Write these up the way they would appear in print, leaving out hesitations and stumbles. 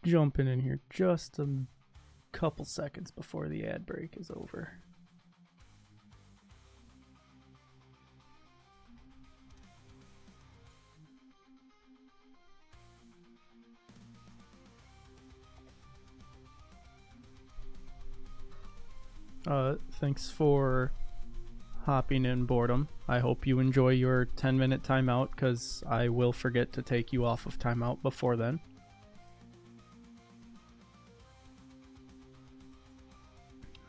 jumping in here just a couple seconds before the ad break is over. Thanks for hopping in, Boredom. I hope you enjoy your 10-minute timeout, because I will forget to take you off of timeout before then.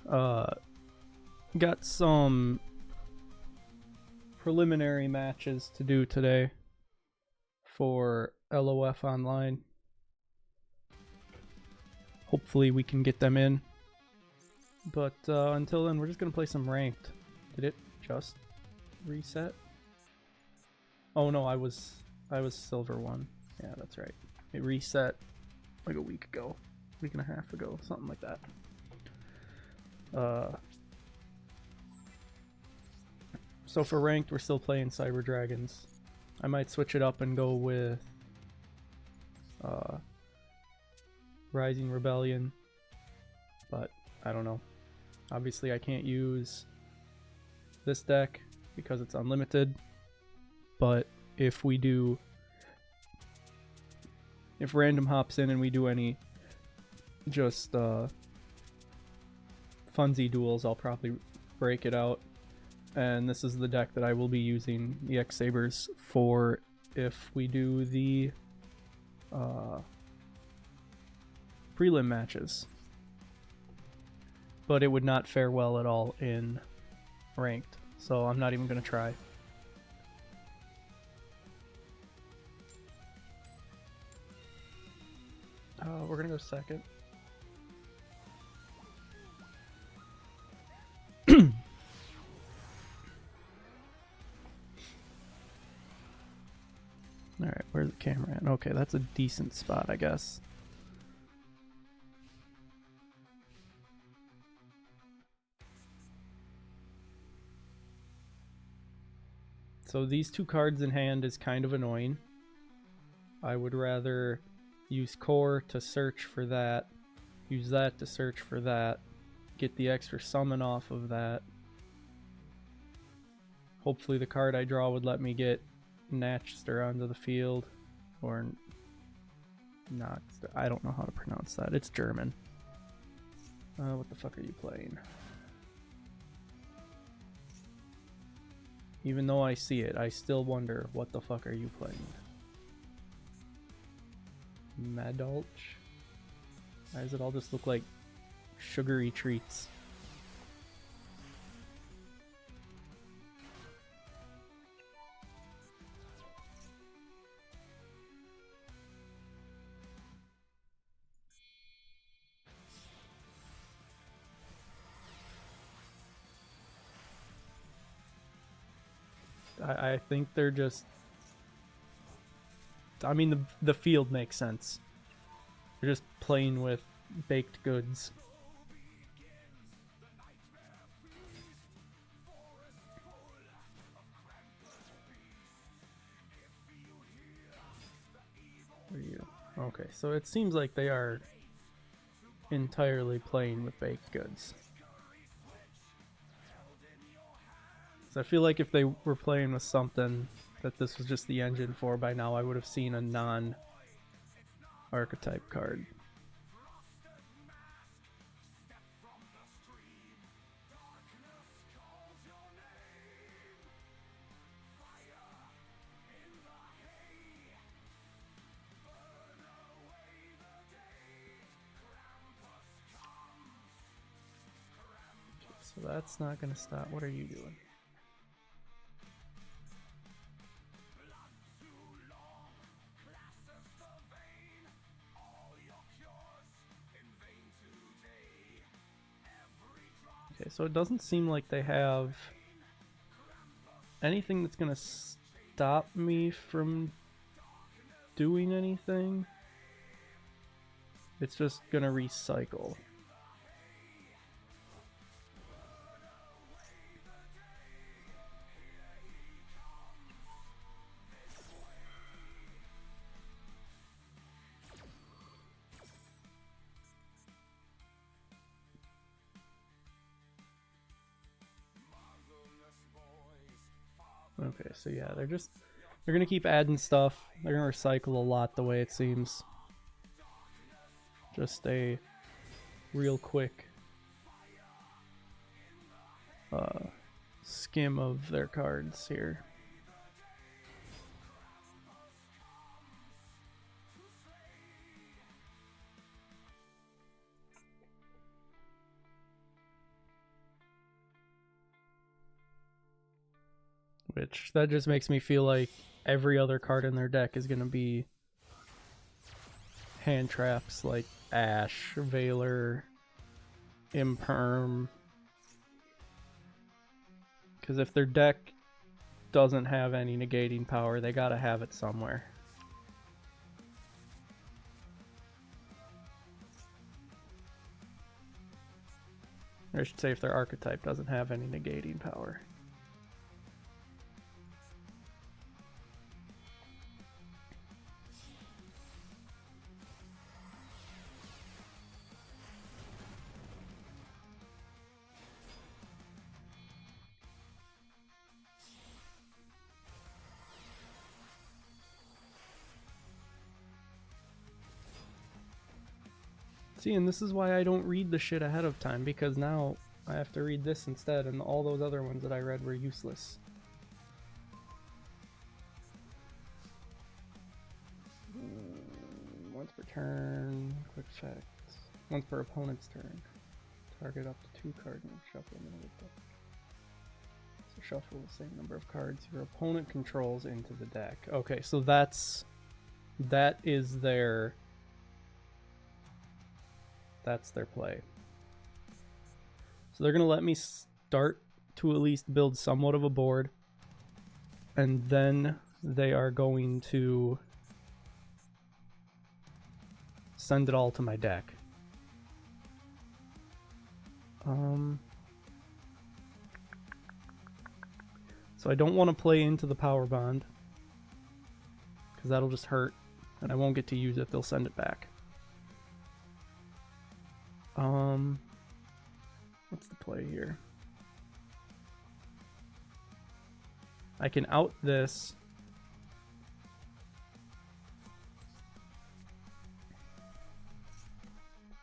Got some preliminary matches to do today for LOF Online. Hopefully we can get them in. But until then, we're just going to play some ranked. Did it just reset? Oh no, I was silver 1. Yeah, that's right. It reset like a week and a half ago, something like that. So for ranked, we're still playing Cyber Dragons. I might switch it up and go with Rising Rebellion, but I don't know. Obviously I can't use this deck because it's unlimited, but if random hops in and we do any just funsy duels, I'll probably break it out. And this is the deck that I will be using the X Sabers for if we do the prelim matches. But it would not fare well at all in ranked, so I'm not even going to try. We're going to go second. Alright, where's the camera at? Okay, that's a decent spot, I guess. So these two cards in hand is kind of annoying. I would rather use core to search for that, use that to search for that, get the extra summon off of that. Hopefully the card I draw would let me get Natchster onto the field, or not. I don't know how to pronounce that. It's German. What the fuck are you playing? Even though I see it, I still wonder, what the fuck are you playing? Madolch? Why does it all just look like sugary treats? I think they're just... I mean, the field makes sense. They're just playing with baked goods. Where are you? Okay, so it seems like they are entirely playing with baked goods. So I feel like if they were playing with something that this was just the engine for, by now I would have seen a non-archetype card. Okay, so that's not going to stop. What are you doing? Okay, so it doesn't seem like they have anything that's gonna stop me from doing anything. It's just gonna recycle. Okay, so yeah, they're gonna keep adding stuff. They're gonna recycle a lot the way it seems. Just a real quick skim of their cards here. Which, that just makes me feel like every other card in their deck is going to be hand traps like Ash, Veiler, Imperm. Because if their deck doesn't have any negating power, they gotta have it somewhere. Or I should say if their archetype doesn't have any negating power. See, and this is why I don't read the shit ahead of time, because now I have to read this instead, and all those other ones that I read were useless. Once per turn, quick effects. Once per opponent's turn. Target up to 2 cards and shuffle them into the deck. So shuffle the same number of cards your opponent controls into the deck. Okay, so that is their... That's their play. So they're going to let me start to at least build somewhat of a board. And then they are going to send it all to my deck. So I don't want to play into the power bond, because that'll just hurt, and I won't get to use it. They'll send it back. What's the play here? I can out this.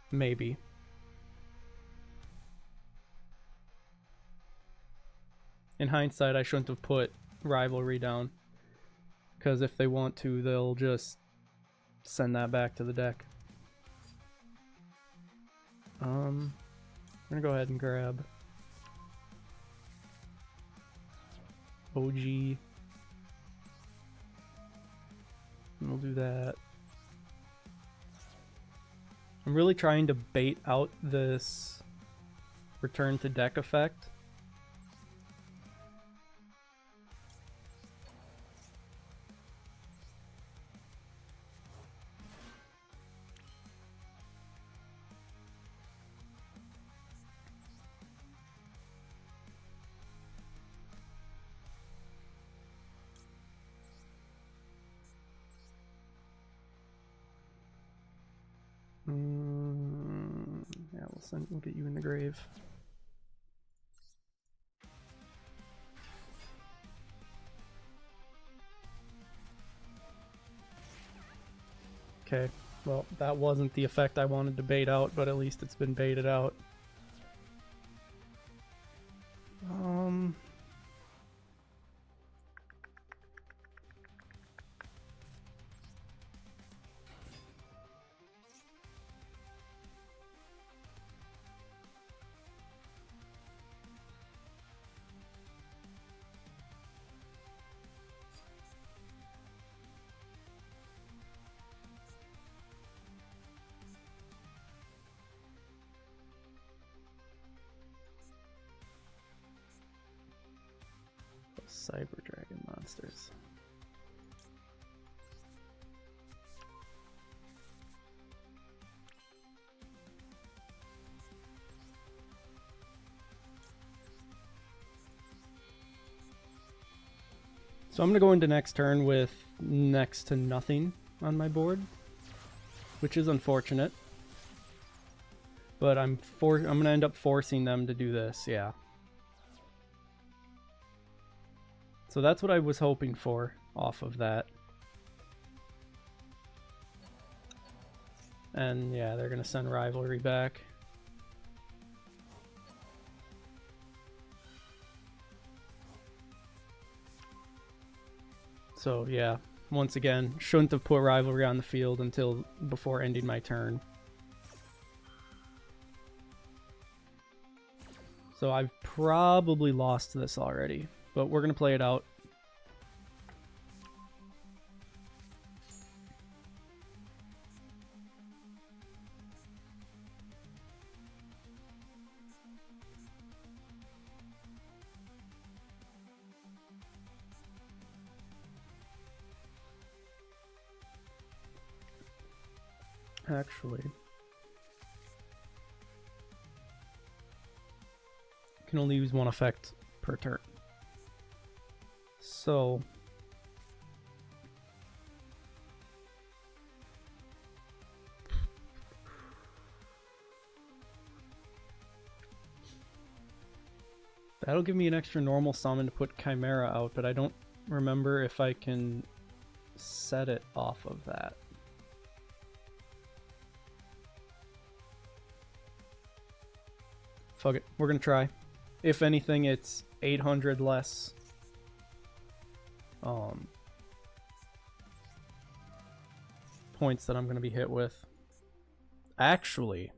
Maybe. In hindsight, I shouldn't have put Rivalry down, because if they want to, they'll just send that back to the deck. I'm gonna go ahead and grab OG. And we'll do that. I'm really trying to bait out this return to deck effect. Yeah, we'll get you in the grave. Okay, well, that wasn't the effect I wanted to bait out, but at least it's been baited out. Cyber Dragon monsters. So I'm going to go into next turn with next to nothing on my board, which is unfortunate. But I'm going to end up forcing them to do this, yeah. So that's what I was hoping for off of that. And yeah, they're going to send Rivalry back. So yeah, once again, shouldn't have put Rivalry on the field until before ending my turn. So I've probably lost this already, but we're going to play it out. Actually, can only use one effect per turn. So that'll give me an extra normal summon to put Chimera out, but I don't remember if I can set it off of that. Fuck it, we're gonna try. If anything, it's 800 less. Points that I'm gonna be hit with. Actually,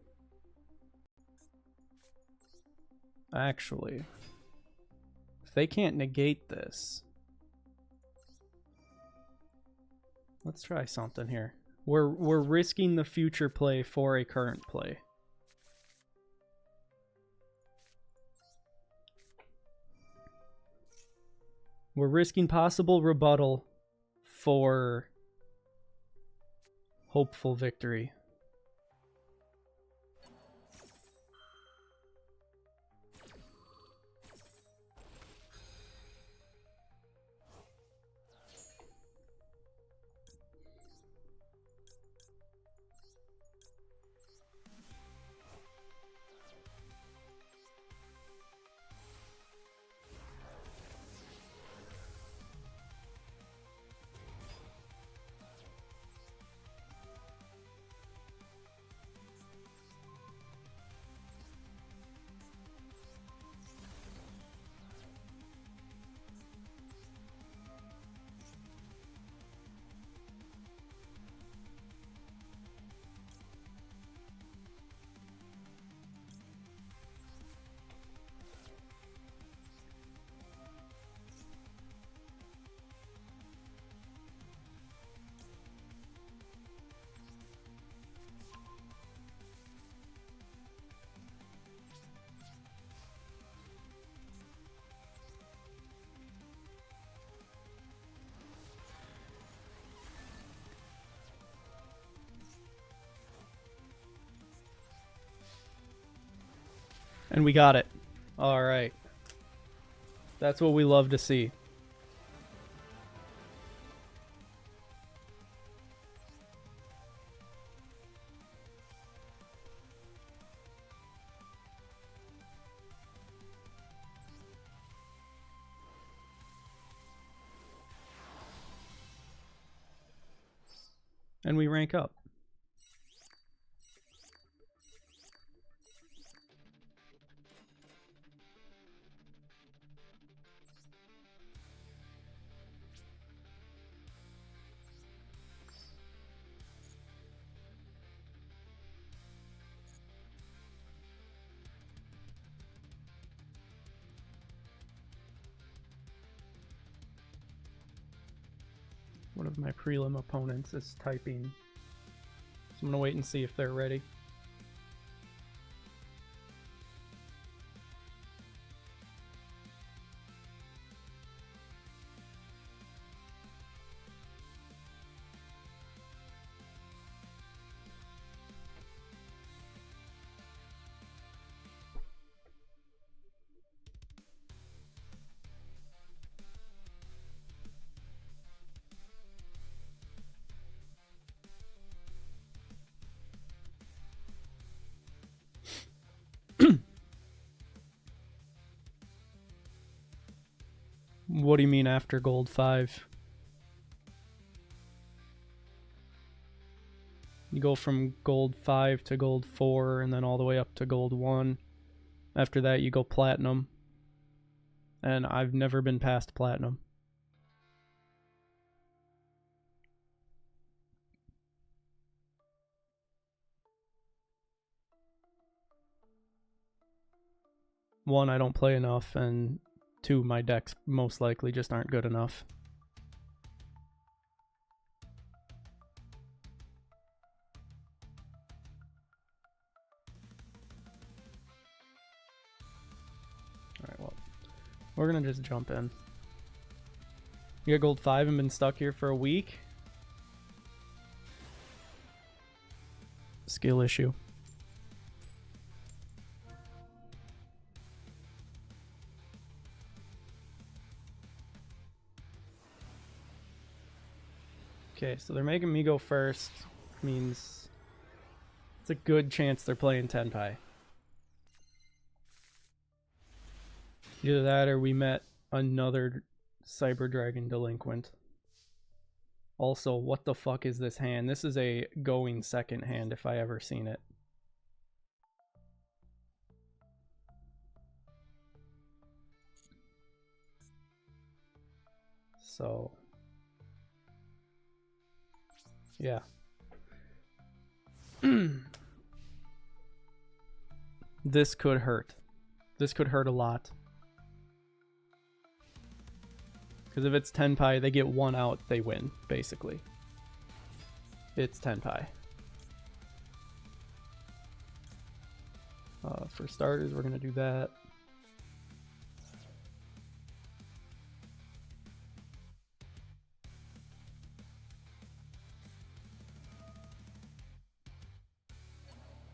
if they can't negate this, let's try something here. We're risking the future play for a current play. We're risking possible rebuttal for hopeful victory. And we got it. All right. That's what we love to see. And we rank up. One of my prelim opponents is typing. So I'm going to wait and see if they're ready. What do you mean after gold 5? You go from gold 5 to gold 4 and then all the way up to gold 1. After that you go platinum. And I've never been past platinum. One, I don't play enough, and two, my decks most likely just aren't good enough. Alright, well, we're gonna just jump in. You got gold 5 and been stuck here for a week? Skill issue. Okay, so they're making me go first. Means it's a good chance they're playing Tenpai. Either that or we met another Cyber Dragon delinquent. Also, what the fuck is this hand? This is a going second hand if I ever seen it. So, yeah. This could hurt. This could hurt a lot. Because if it's Tenpai, they get one out, they win, basically. It's Tenpai. For starters, we're going to do that.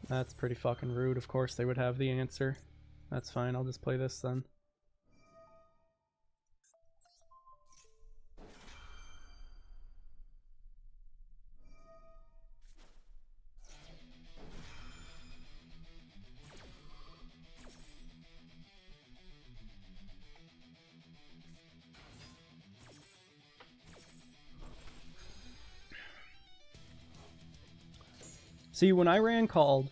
That's pretty fucking rude. Of course they would have the answer. That's fine, I'll just play this then. See, when I ran called,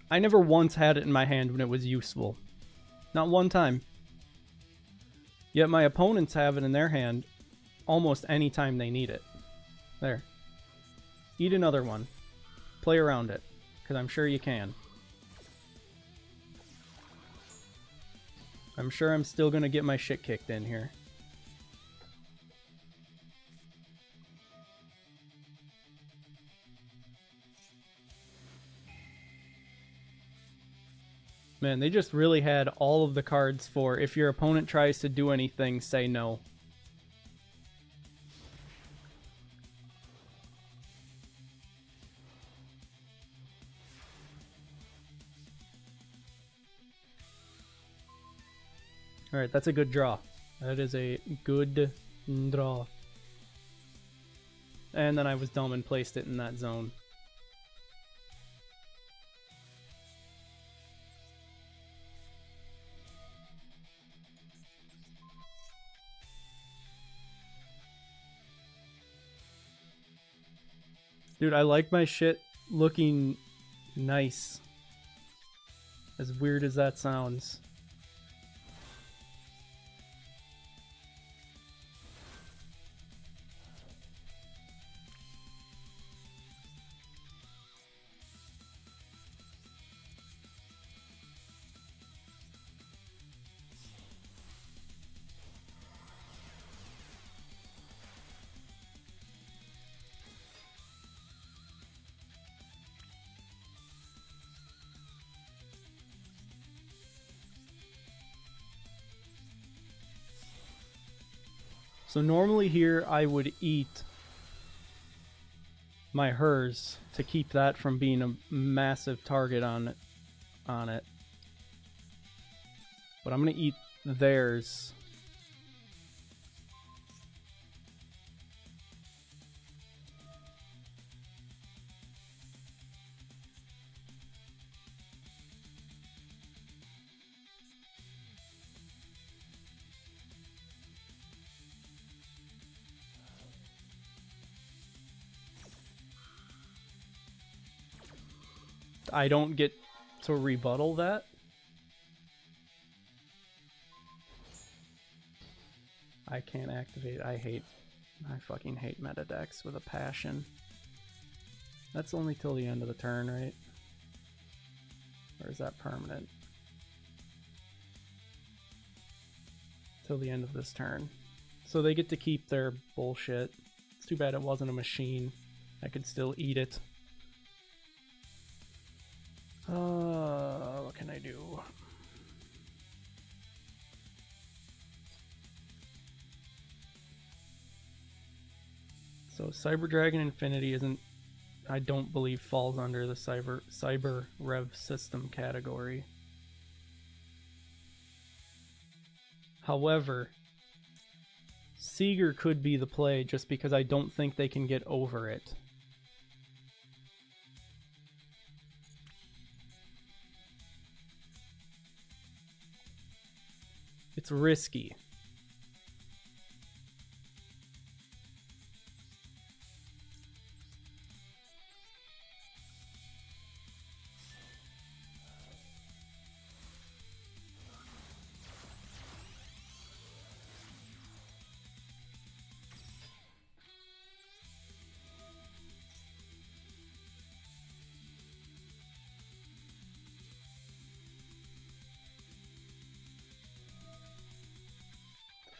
I never once had it in my hand when it was useful. Not one time. Yet my opponents have it in their hand almost any time they need it. There. Eat another one. Play around it, because I'm sure you can. I'm sure I'm still going to get my shit kicked in here. Man, they just really had all of the cards for if your opponent tries to do anything, say no. Alright, that's a good draw. That is a good draw. And then I was dumb and placed it in that zone. Dude, I like my shit looking nice. As weird as that sounds. So normally here I would eat my hers to keep that from being a massive target on it. But I'm gonna eat theirs. I don't get to rebuttal that. I can't activate. I fucking hate meta decks with a passion. That's only till the end of the turn, right? Or is that permanent? Till the end of this turn. So they get to keep their bullshit. It's too bad it wasn't a machine. I could still eat it. What can I do? So Cyber Dragon Infinity isn't, I don't believe, falls under the Cyber Rev System category. However, Seeger could be the play just because I don't think they can get over it. It's risky.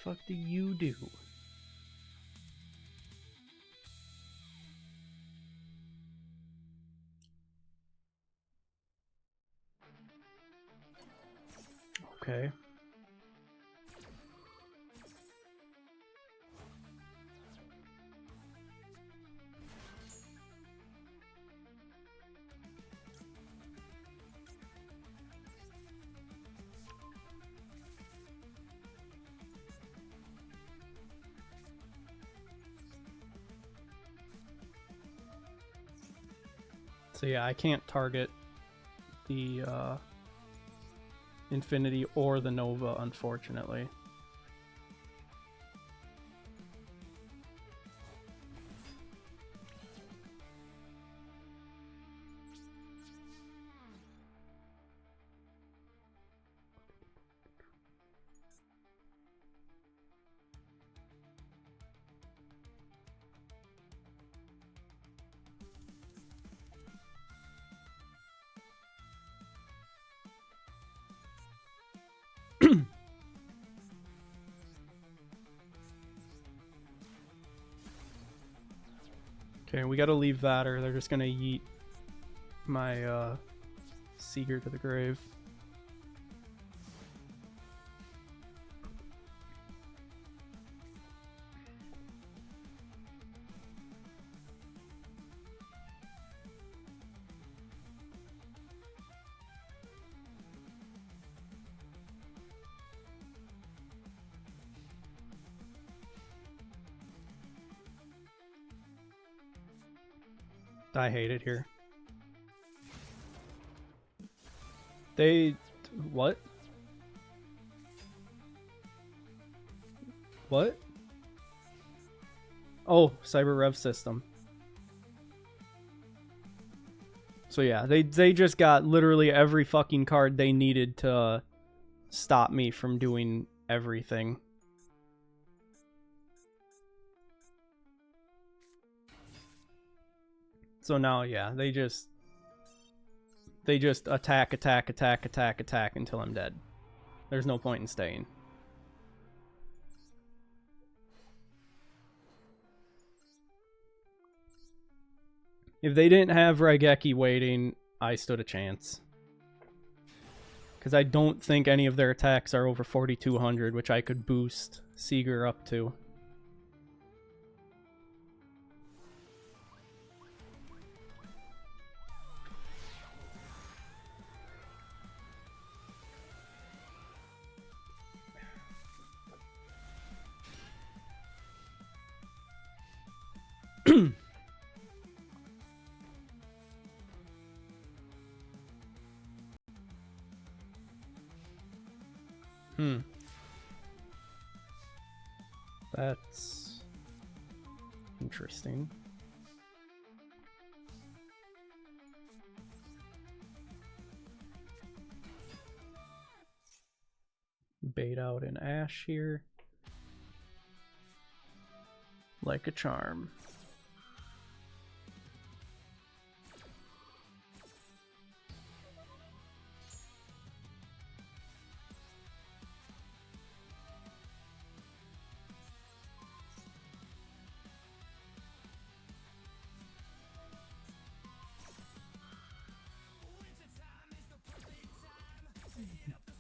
What the fuck do you do? Okay. So yeah, I can't target the Infinity or the Nova, unfortunately. Okay, we gotta leave that or they're just gonna yeet my Seeger to the grave. I hate it here. They... what? What? Oh, Cyber Rev System. So yeah, they just got literally every fucking card they needed to stop me from doing everything. So now, yeah, they just attack until I'm dead. There's no point in staying. If they didn't have Raigeki waiting, I stood a chance. Because I don't think any of their attacks are over 4,200, which I could boost Seeger up to. That's interesting. bait out an Ash here. Like a charm.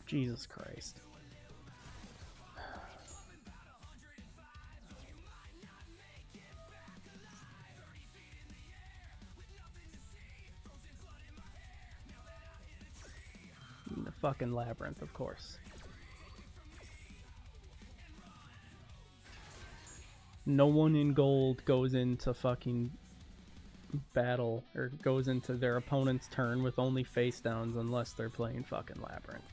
Jesus Christ. The fucking labyrinth, of course. No one in gold goes into fucking battle or goes into their opponent's turn with only face downs unless they're playing fucking labyrinth.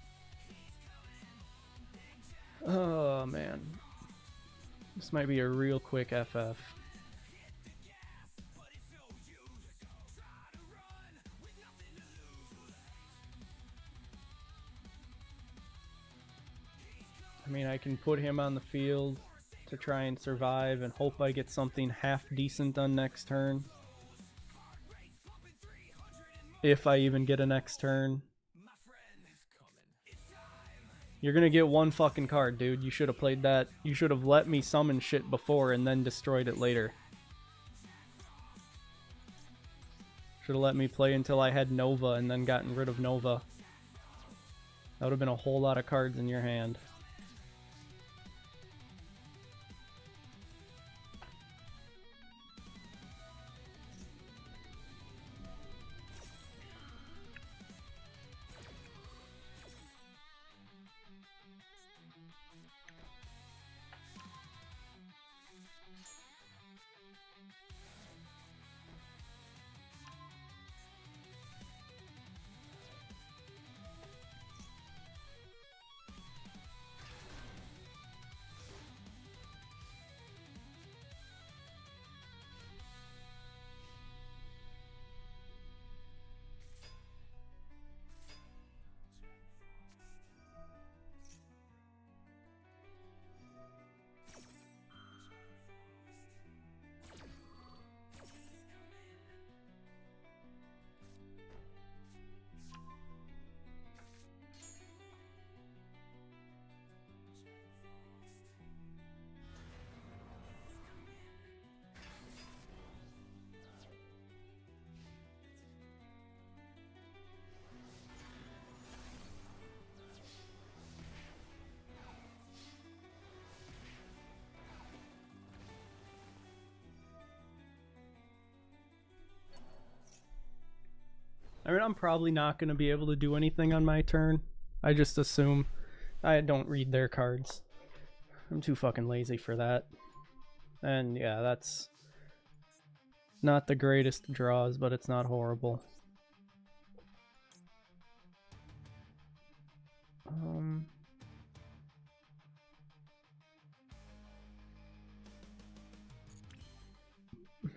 Oh man. This might be a real quick FF. I mean, I can put him on the field to try and survive and hope I get something half decent on next turn. If I even get a next turn. You're gonna get one fucking card, dude. You should have played that. You should have let me summon shit before and then destroyed it later. Should have let me play until I had Nova and then gotten rid of Nova. That would have been a whole lot of cards in your hand. I mean, I'm probably not going to be able to do anything on my turn. I just assume. I don't read their cards. I'm too fucking lazy for that. And yeah, that's not the greatest draws, but it's not horrible.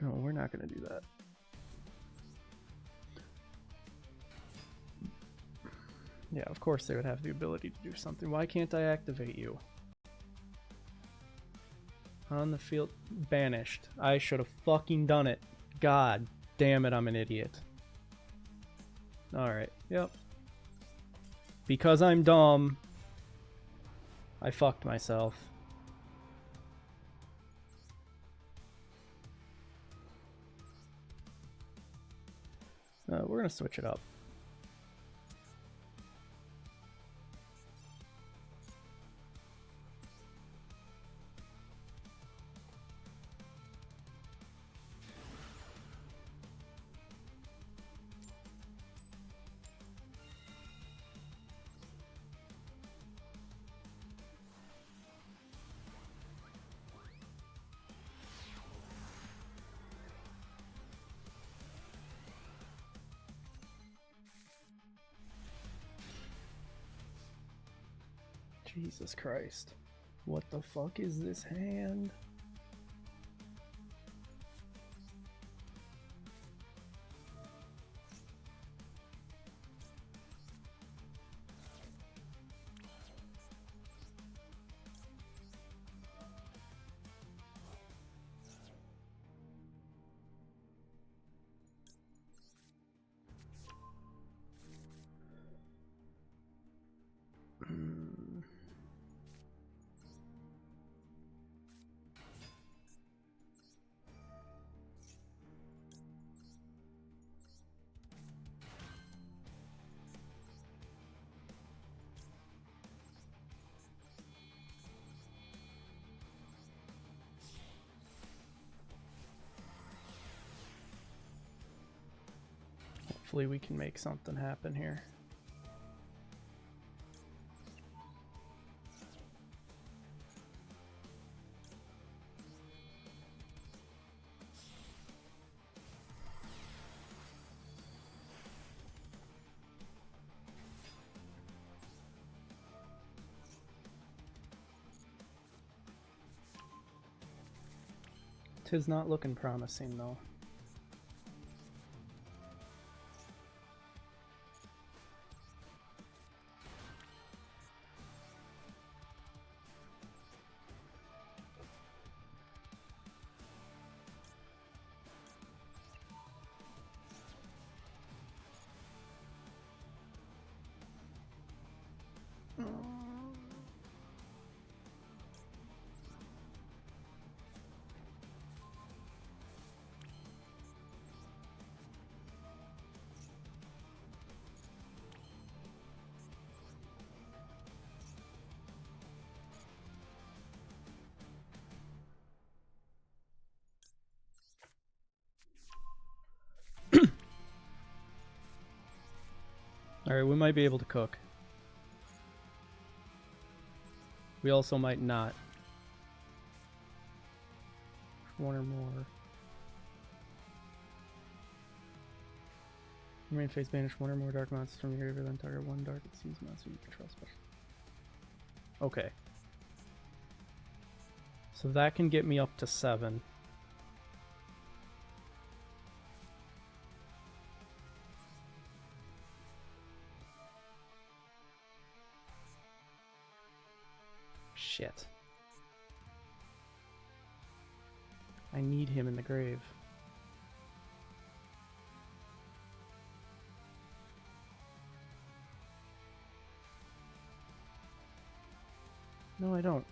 No, we're not going to do that. Yeah, of course they would have the ability to do something. Why can't I activate you? On the field. Banished. I should have fucking done it. God damn it, I'm an idiot. Alright, yep. Because I'm dumb, I fucked myself. We're gonna switch it up. Jesus Christ. What the fuck is this hand? Hopefully we can make something happen here. Tis not looking promising, though. Alright, we might be able to cook. We also might not. One or more. Remain face banish one or more dark monsters from your graveyard, then target one dark seas monster you control special. Okay. So that can get me up to 7. Shit. I need him in the grave. No, I don't.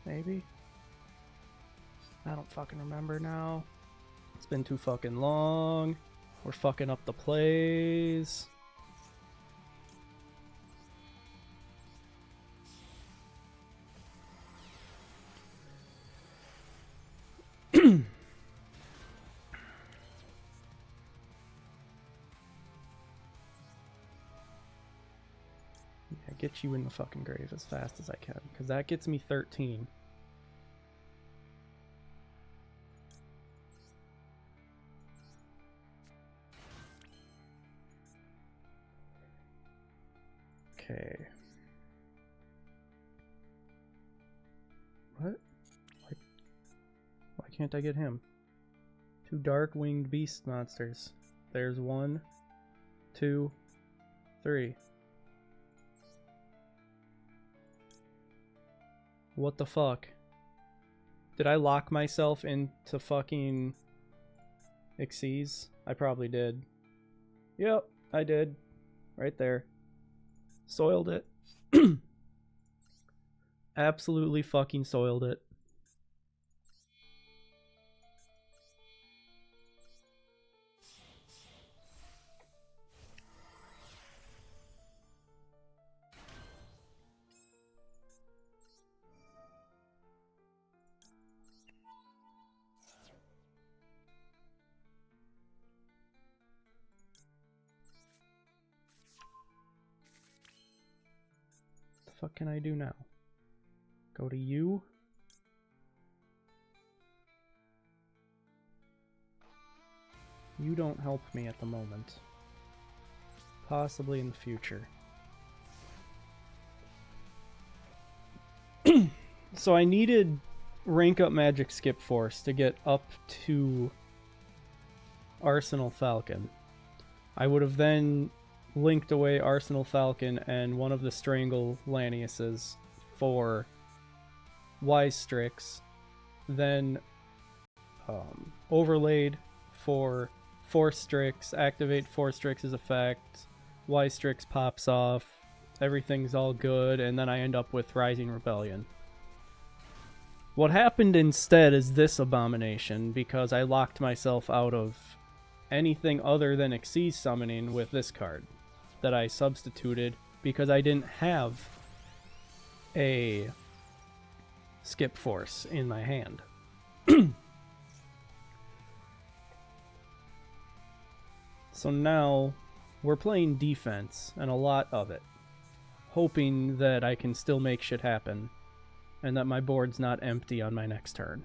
Maybe? I don't fucking remember now. It's been too fucking long. We're fucking up the plays. Get you in the fucking grave as fast as I can, because that gets me 13. Okay. What? Why can't I get him? 2 dark-winged beast monsters. There's 1, 2, 3. What the fuck? Did I lock myself into fucking Xyz? I probably did. Yep, I did. Right there. Soiled it. Absolutely fucking soiled it. What can I do now? Go to you. You don't help me at the moment. Possibly in the future. So I needed rank up Magic Skip Force to get up to Arsenal Falcon. I would have then linked away Arsenal Falcon and one of the Strangle Laniuses for Wise Strix, then overlaid for Force Strix, activate Force Strix's effect, Wise Strix pops off, everything's all good, and then I end up with Rising Rebellion. What happened instead is this abomination, because I locked myself out of anything other than Xyz summoning with this card that I substituted because I didn't have a Skip Force in my hand. So now we're playing defense, and a lot of it, hoping that I can still make shit happen, and that my board's not empty on my next turn.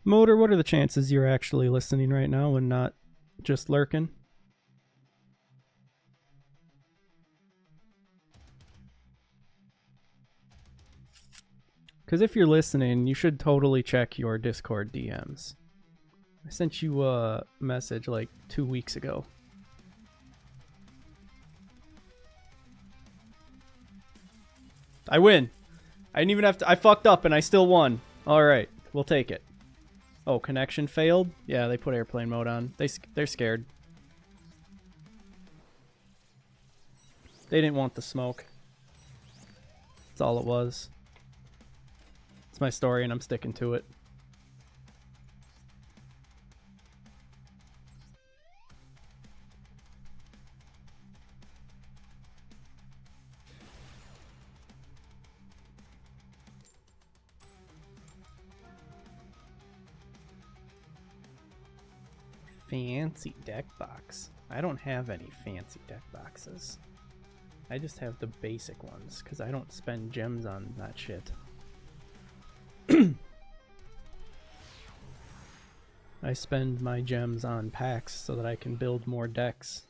Motor, what are the chances you're actually listening right now and not just lurking? Because if you're listening, you should totally check your Discord DMs. I sent you a message like 2 weeks ago. I win. I didn't even have to... I fucked up and I still won. Alright, we'll take it. Oh, connection failed? Yeah, they put airplane mode on. They're scared. They didn't want the smoke. That's all it was. It's my story and I'm sticking to it. Fancy deck box. I don't have any fancy deck boxes. I just have the basic ones because I don't spend gems on that shit. I spend my gems on packs so that I can build more decks.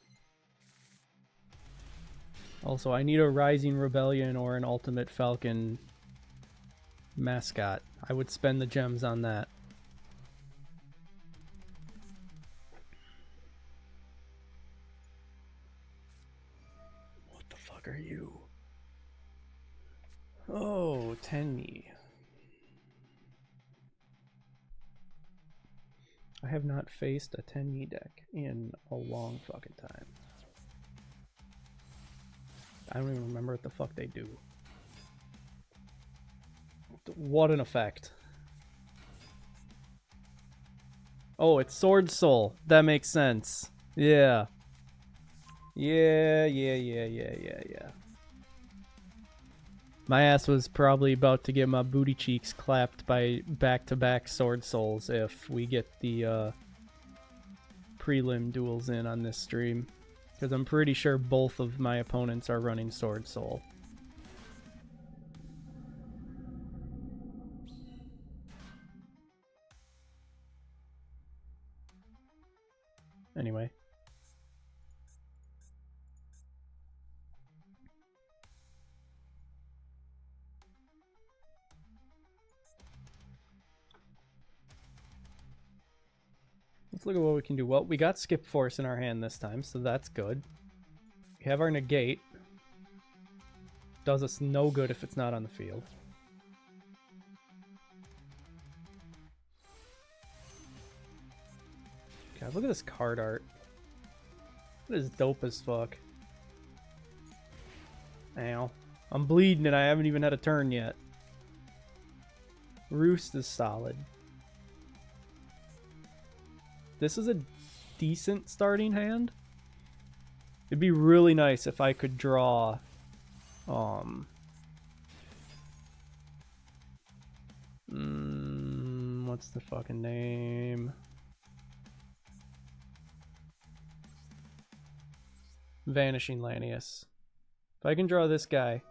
Also, I need a Rising Rebellion or an Ultimate Falcon mascot. I would spend the gems on that. What the fuck are you? Oh, Tenmi. I have not faced a Tenmi deck in a long fucking time. I don't even remember what the fuck they do. What an effect. Oh, it's Sword Soul. That makes sense. Yeah. Yeah. My ass was probably about to get my booty cheeks clapped by back-to-back Sword Souls if we get the prelim duels in on this stream. Because I'm pretty sure both of my opponents are running Sword Soul. Anyway. Let's look at what we can do. Well, we got Skip Force in our hand this time, so that's good. We have our Negate. Does us no good if it's not on the field. God, look at this card art. That is dope as fuck. Ow. I'm bleeding and I haven't even had a turn yet. Roost is solid. This is a decent starting hand. It'd be really nice if I could draw what's the fucking name? Vanishing Lanius. If I can draw this guy.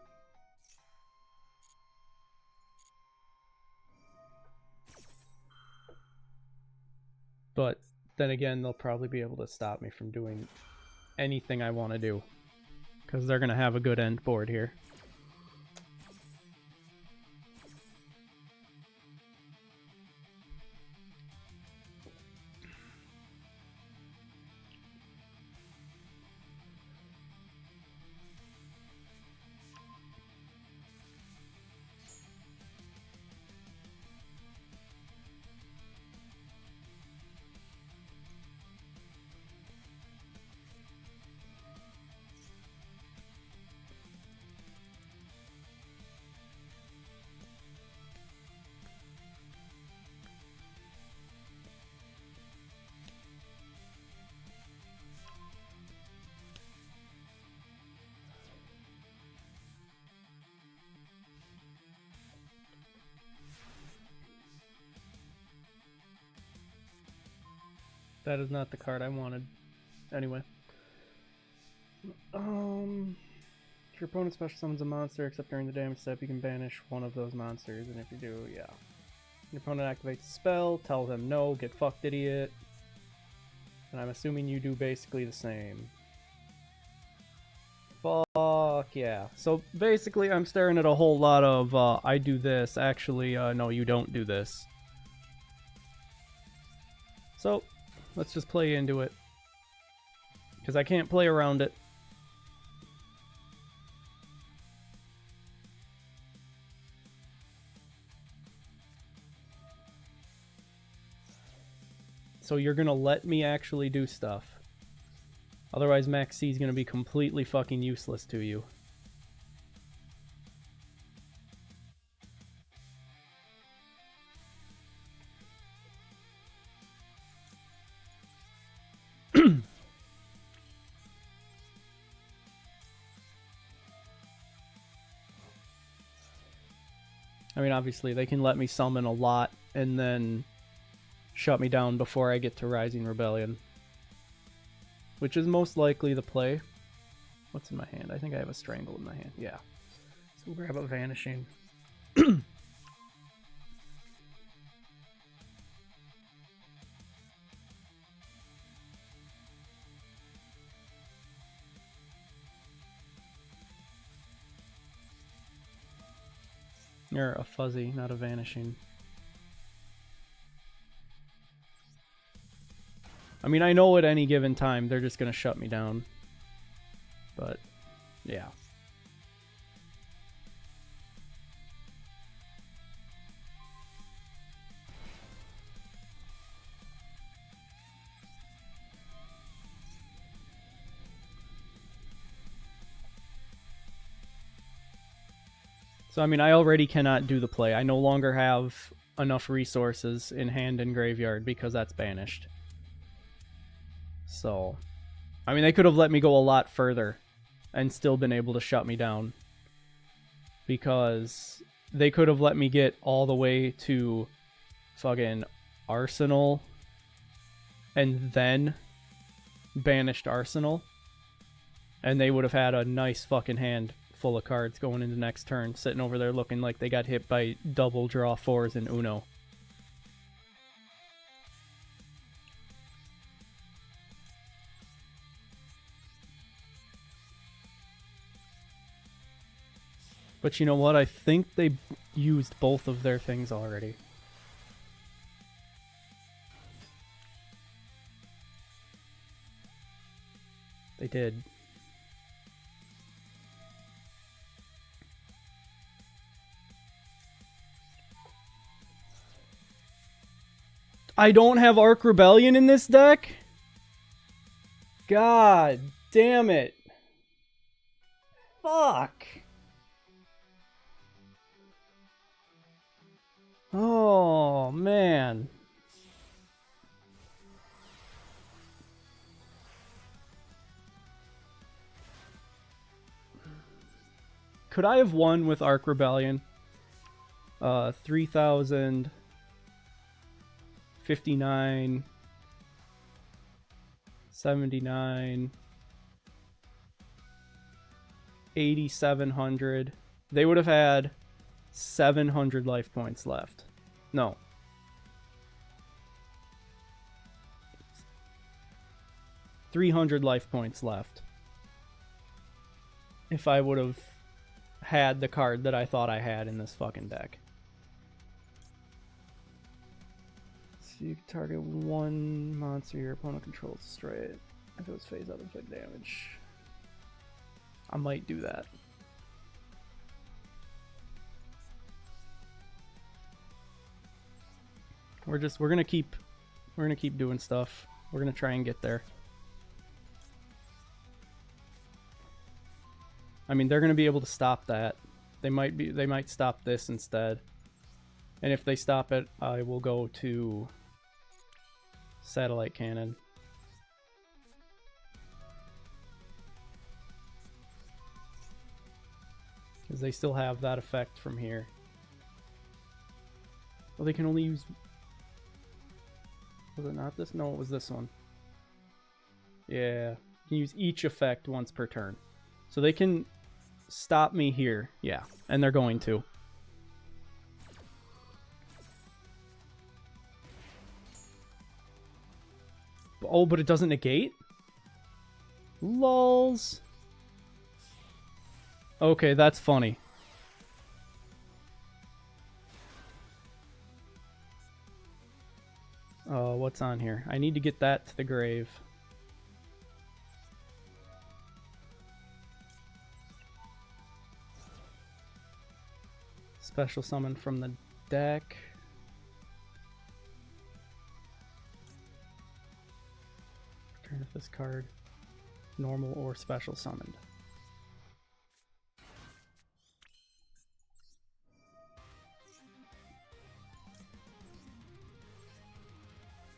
But then again, they'll probably be able to stop me from doing anything I want to do. Because they're going to have a good end board here. That is not the card I wanted. Anyway. If your opponent special summons a monster, except during the damage step, you can banish one of those monsters, and if you do, yeah. Your opponent activates a spell, tell them no, get fucked, idiot. And I'm assuming you do basically the same. Fuck yeah. So basically I'm staring at a whole lot of, I do this, actually, no, you don't do this. So, let's just play into it. Because I can't play around it. So you're gonna let me actually do stuff. Otherwise Max C is gonna be completely fucking useless to you. I mean, obviously, they can let me summon a lot and then shut me down before I get to Rising Rebellion. Which is most likely the play. What's in my hand? I think I have a Strangle in my hand. Yeah. So we'll grab a Vanishing. Or a Fuzzy, not a Vanishing. I mean, I know at any given time they're just going to shut me down. But, yeah. So, I mean, I already cannot do the play. I no longer have enough resources in hand and graveyard because that's banished. So, I mean, they could have let me go a lot further and still been able to shut me down. Because they could have let me get all the way to fucking Arsenal and then banished Arsenal. And they would have had a nice fucking hand full of cards going into next turn, sitting over there looking like they got hit by double draw 4s in Uno. But you know what? I think they used both of their things already. They did. I don't have Arc Rebellion in this deck? God damn it. Fuck. Oh, man. Could I have won with Arc Rebellion? 3,000... 59, 79, 8,700. They would have had 700 life points left. No. $300 life points left. If I would have had the card that I thought I had in this fucking deck. You can target one monster your opponent controls, destroy it. If it was phase out, inflict damage. I might do that. We're gonna keep doing stuff. We're gonna try and get there. I mean, they're gonna be able to stop that. They might stop this instead. And if they stop it, I will go to Satellite Cannon. Because they still have that effect from here. Well, they can only use... Was it not this? No, it was this one. Yeah. You can use each effect once per turn. So they can stop me here. Yeah. And they're going to. Oh, but it doesn't negate? Lulz. Okay, that's funny. Oh, what's on here? I need to get that to the grave. Special summon from the deck. Return if this card normal or special summoned.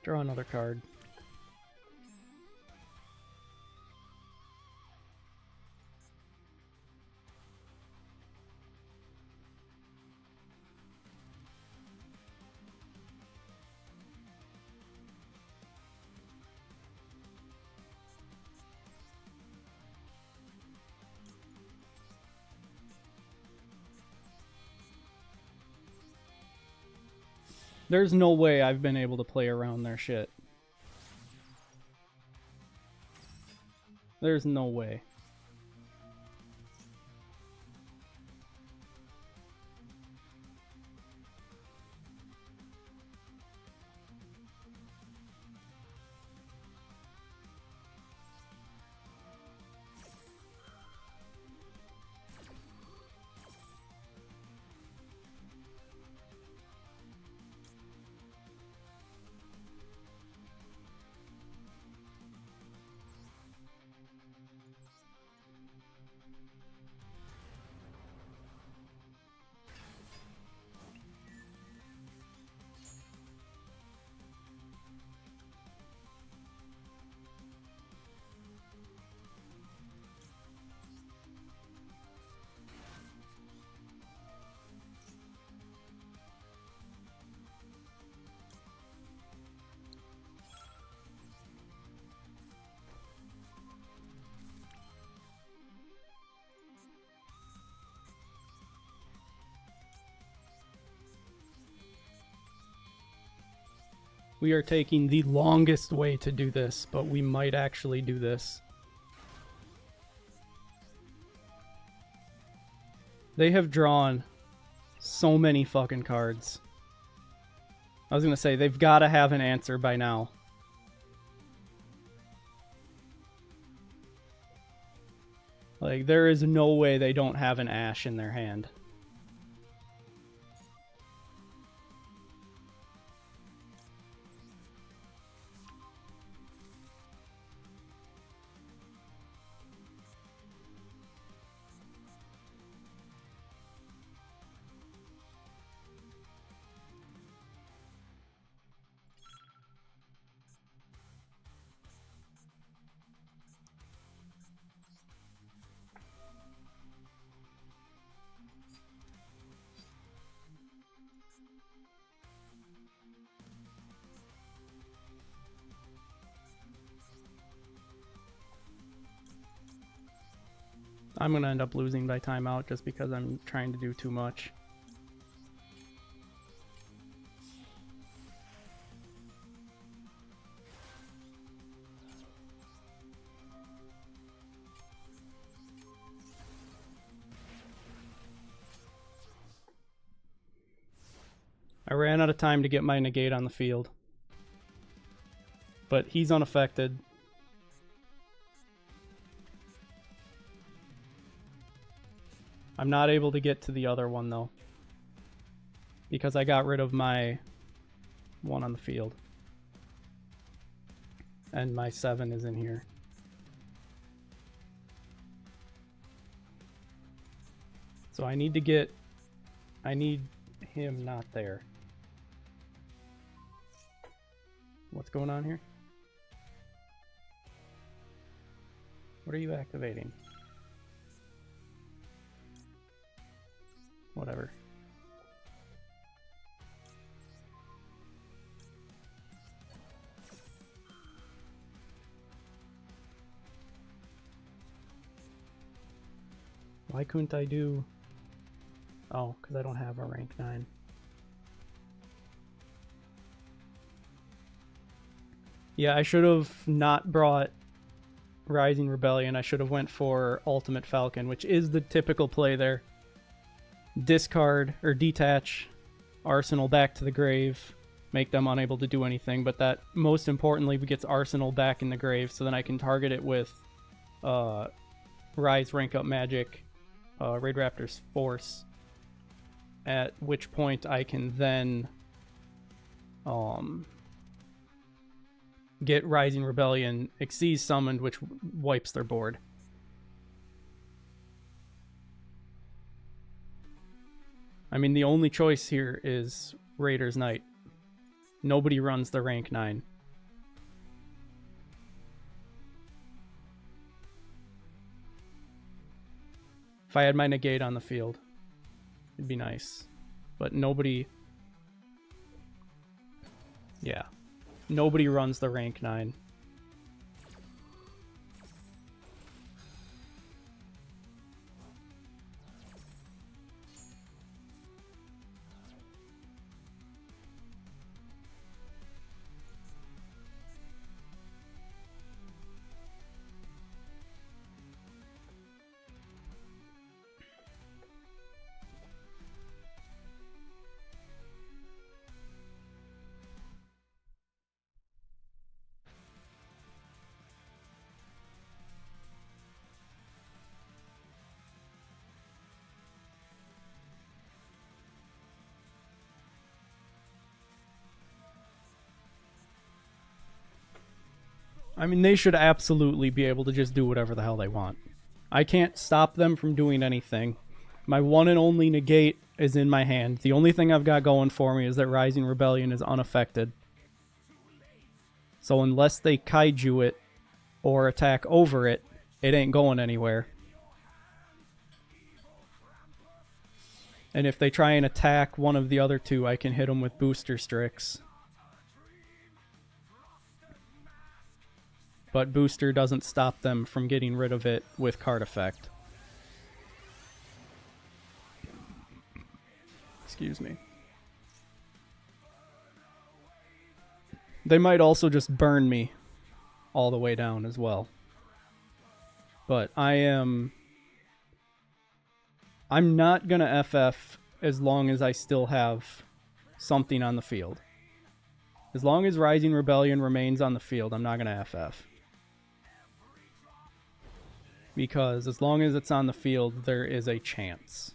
Draw another card. There's no way I've been able to play around their shit. There's no way. We are taking the longest way to do this, but we might actually do this. They have drawn so many fucking cards. I was gonna say, they've got to have an answer by now. Like, there is no way they don't have an Ash in their hand. I'm going to end up losing by timeout just because I'm trying to do too much. I ran out of time to get my negate on the field. But he's unaffected. I'm not able to get to the other one, though. Because I got rid of my one on the field. And my 7 is in here. So I need to get... I need him not there. What's going on here? What are you activating? Whatever. Why couldn't I do... Oh, because I don't have a rank 9. Yeah, I should have not brought Rising Rebellion. I should have went for Ultimate Falcon, which is the typical play there. Discard, or detach Arsenal back to the grave, make them unable to do anything, but that most importantly gets Arsenal back in the grave, so then I can target it with Rise Rank Up Magic, Raid Raptor's Force, at which point I can then get Rising Rebellion Xyz summoned, which wipes their board. I mean, the only choice here is Raider's Knight. Nobody runs the rank 9. If I had my negate on the field, it'd be nice. But nobody... Yeah. Nobody runs the rank 9. I mean, they should absolutely be able to just do whatever the hell they want. I can't stop them from doing anything. My one and only negate is in my hand. The only thing I've got going for me is that Rising Rebellion is unaffected. So unless they kaiju it or attack over it, it ain't going anywhere. And if they try and attack one of the other two, I can hit them with Booster Strix. But Booster doesn't stop them from getting rid of it with card effect. Excuse me. They might also just burn me all the way down as well. But I'm not gonna FF as long as I still have something on the field. As long as Rising Rebellion remains on the field, I'm not gonna FF. Because as long as it's on the field, there is a chance.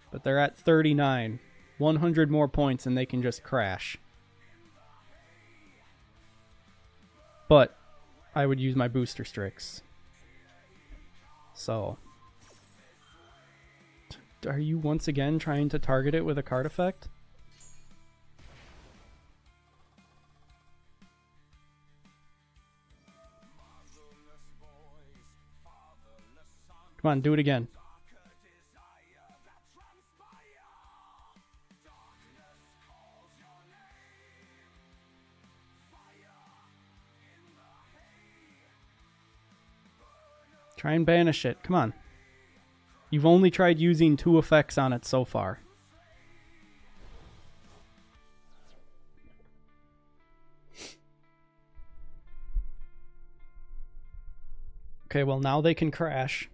But they're at 39. 100 more points and they can just crash. But I would use my Booster Strix. So. Are you once again trying to target it with a card effect? Come on, do it again. Try and banish it. Come on. You've only tried using 2 effects on it so far. Okay, well now they can crash.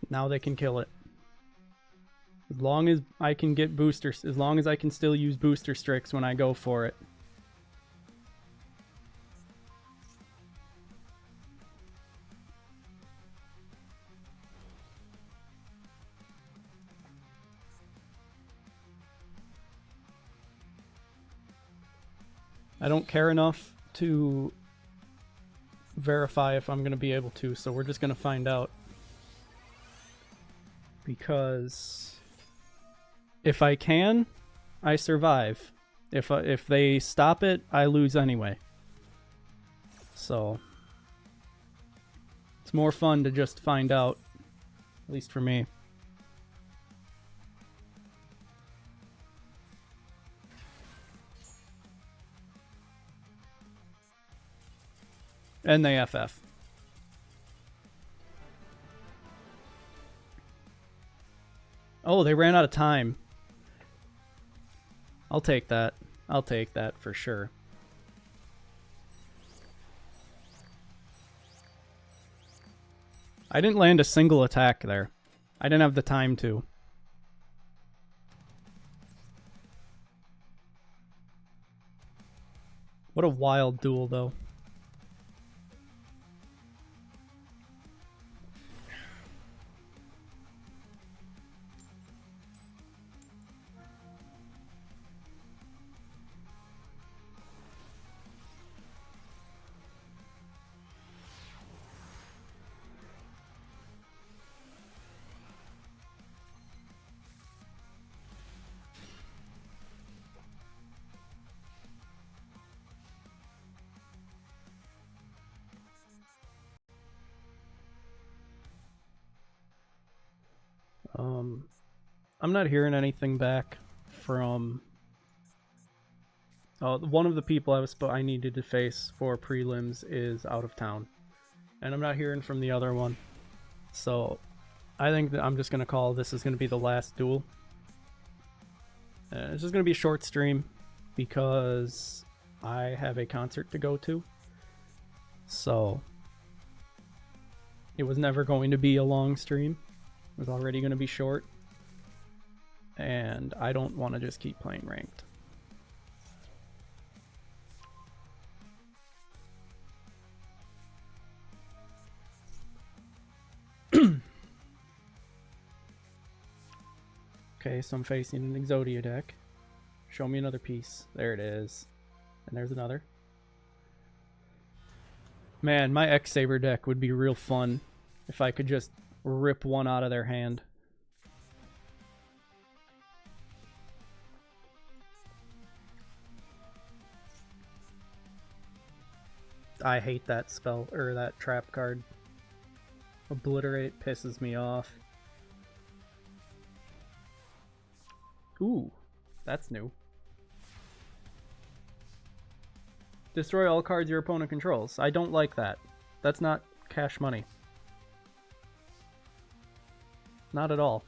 Now they can kill it. As long as I can get boosters, as long as I can still use Booster Strix when I go for it. I don't care enough to verify if I'm going to be able to, so we're just going to find out. Because if I can, I survive. If they stop it, I lose anyway. So it's more fun to just find out, at least for me. And they FF. Oh, they ran out of time. I'll take that. I'll take that for sure. I didn't land a single attack there. I didn't have the time to. What a wild duel, though. I'm not hearing anything back from one of the people I needed to face for prelims is out of town, and I'm not hearing from the other one. So I think that I'm just gonna call this is gonna be the last duel. It's just gonna be a short stream because I have a concert to go to. So it was never going to be a long stream. It was already going to be short. And I don't want to just keep playing ranked. Okay, so I'm facing an Yugioh deck. Show me another piece. There it is. And there's another. Man, my X-Saber deck would be real fun if I could just rip one out of their hand. I hate that spell, or that trap card. Obliterate pisses me off. Ooh, that's new. Destroy all cards your opponent controls. I don't like that. That's not cash money. Not at all.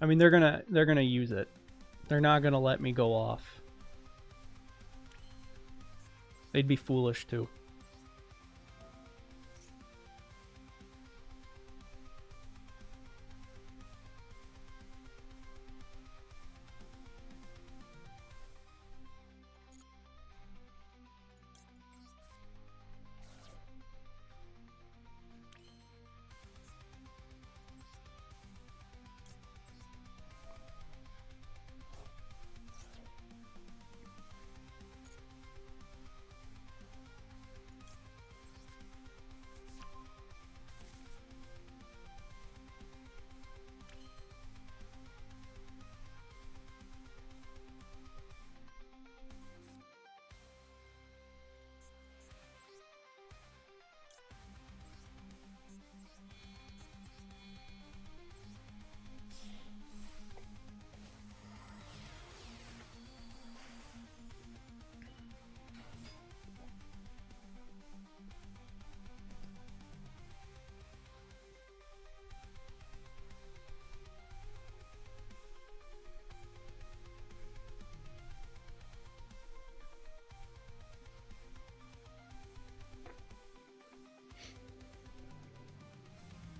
I mean, they're gonna use it. They're not gonna let me go off. They'd be foolish to.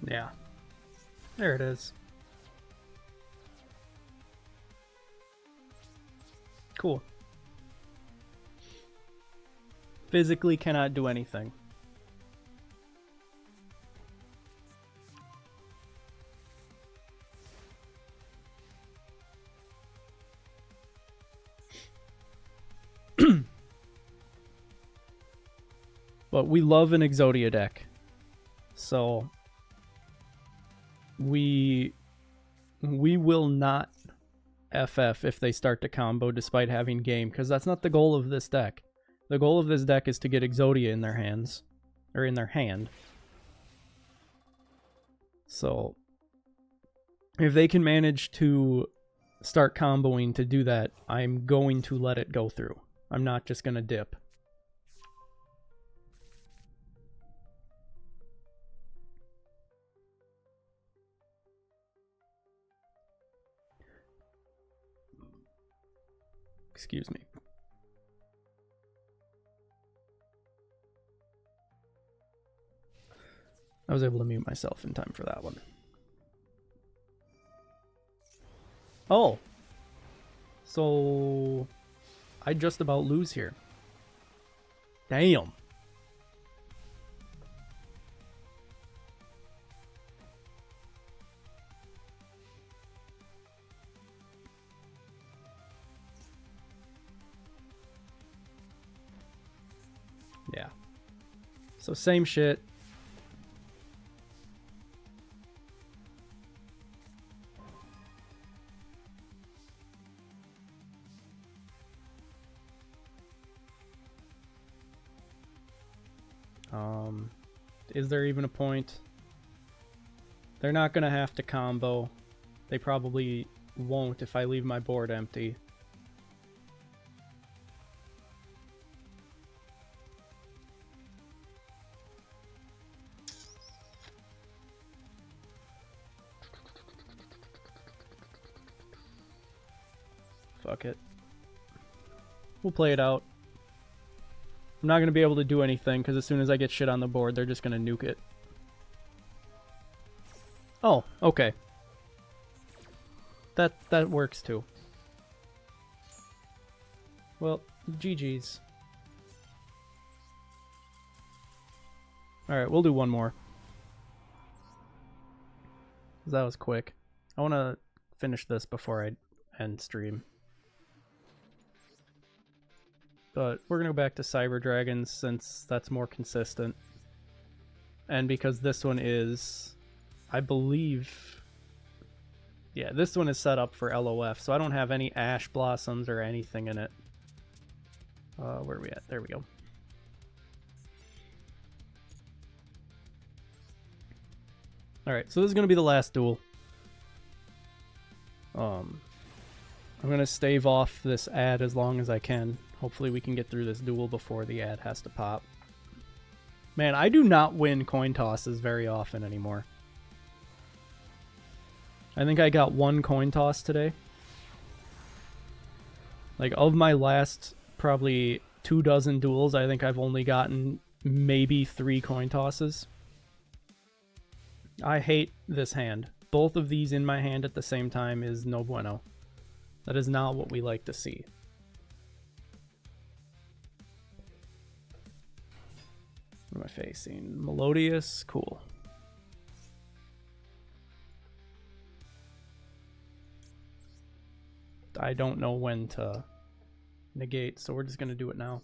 Yeah. There it is. Cool. Physically cannot do anything. But we love an Yugioh deck. So we will not FF if they start to combo despite having game, because that's not the goal of this deck. The goal of this deck is to get Exodia in their hands, or in their hand. So, if they can manage to start comboing to do that, I'm going to let it go through. I'm not just going to dip. Excuse me. I was able to mute myself in time for that one. Oh. So I just about lose here. Damn. Yeah. So same shit. Is there even a point? They're not gonna have to combo. They probably won't if I leave my board empty. Fuck it. We'll play it out. I'm not going to be able to do anything, because as soon as I get shit on the board, they're just going to nuke it. Oh, okay. That works too. Well, GG's. Alright, we'll do one more. That was quick. I want to finish this before I end stream. But we're going to go back to Cyber Dragons since that's more consistent. And because this one is, I believe... Yeah, this one is set up for LOF, so I don't have any Ash Blossoms or anything in it. Where are we at? There we go. Alright, so this is going to be the last duel. I'm going to stave off this ad as long as I can. Hopefully we can get through this duel before the ad has to pop. Man, I do not win coin tosses very often anymore. I think I got one coin toss today. Like, of my last probably 24 duels, I think I've only gotten maybe 3 coin tosses. I hate this hand. Both of these in my hand at the same time is no bueno. That is not what we like to see. What am I facing? Melodious? Cool. I don't know when to negate, so we're just going to do it now.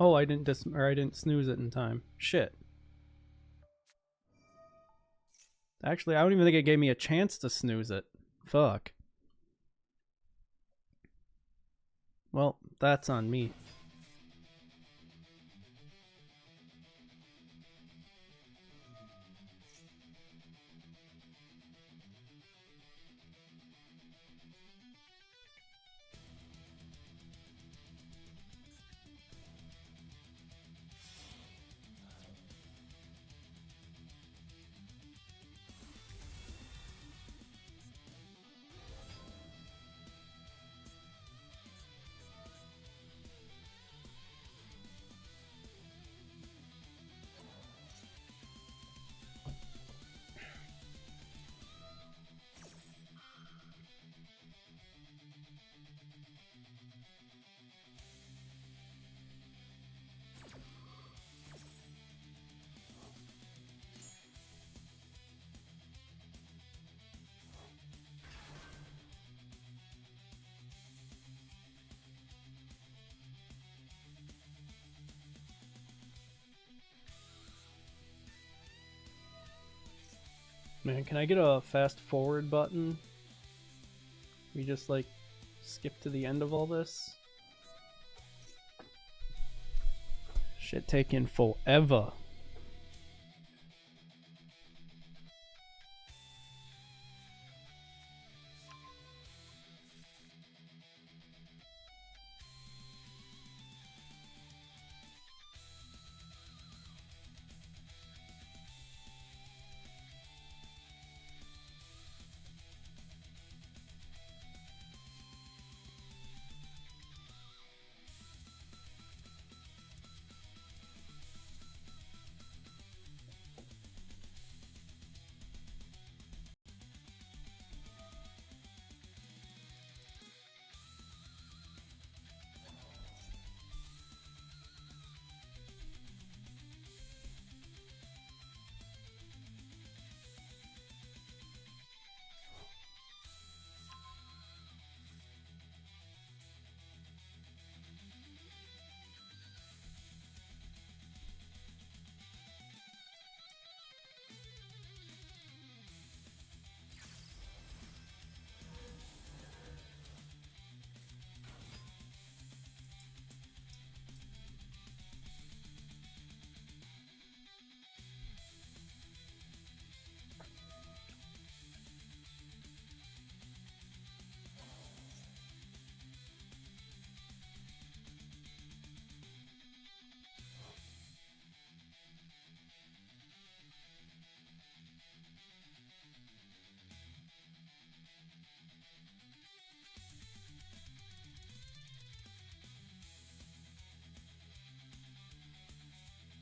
Oh, I didn't snooze it in time. Shit. Actually, I don't even think it gave me a chance to snooze it. Fuck. Well, that's on me. Man, can I get a fast forward button? We just like skip to the end of all this? Shit taking forever.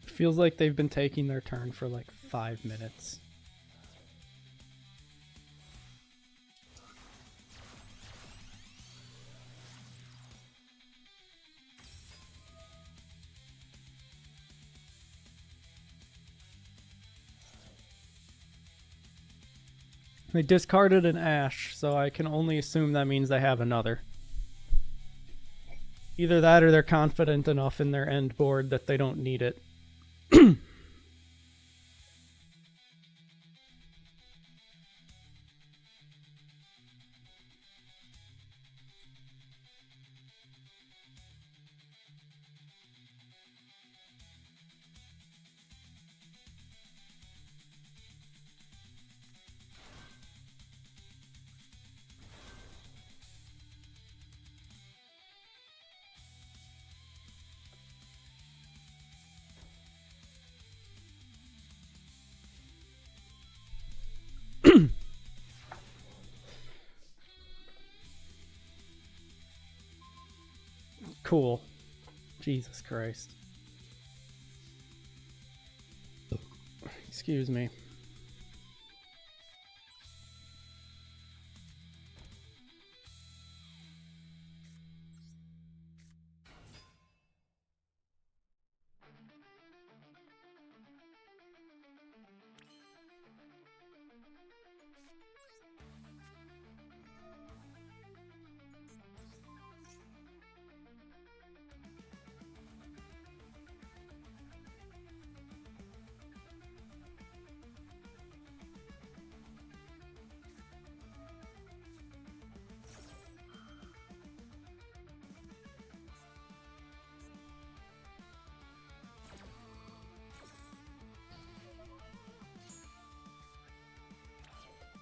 Feels like they've been taking their turn for like 5 minutes. They discarded an Ash, so I can only assume that means they have another. Either that or they're confident enough in their end board that they don't need it. Cool. Jesus Christ. Excuse me.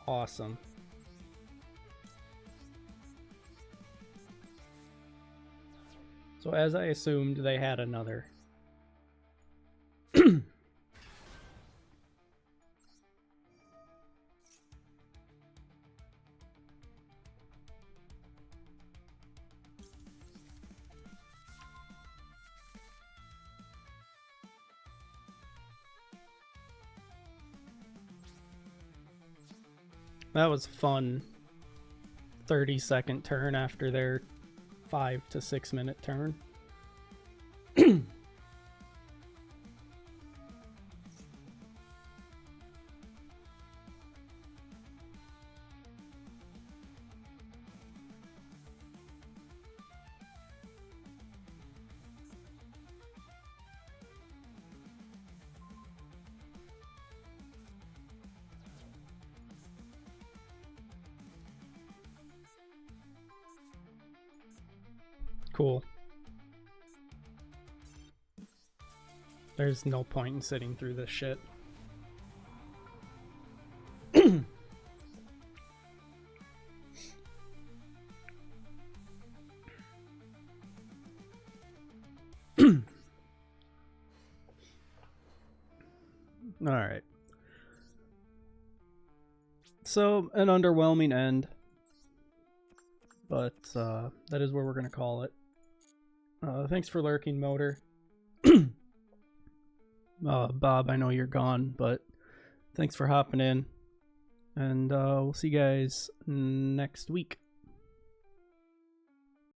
awesome. So as I assumed, they had another. That was fun. 30-second turn after their 5 to 6 minute turn. Cool. There's no point in sitting through this shit. Alright. So, an underwhelming end. But, that is where we're going to call it. Thanks for lurking, Motor. Bob, I know you're gone, but thanks for hopping in. And we'll see you guys next week.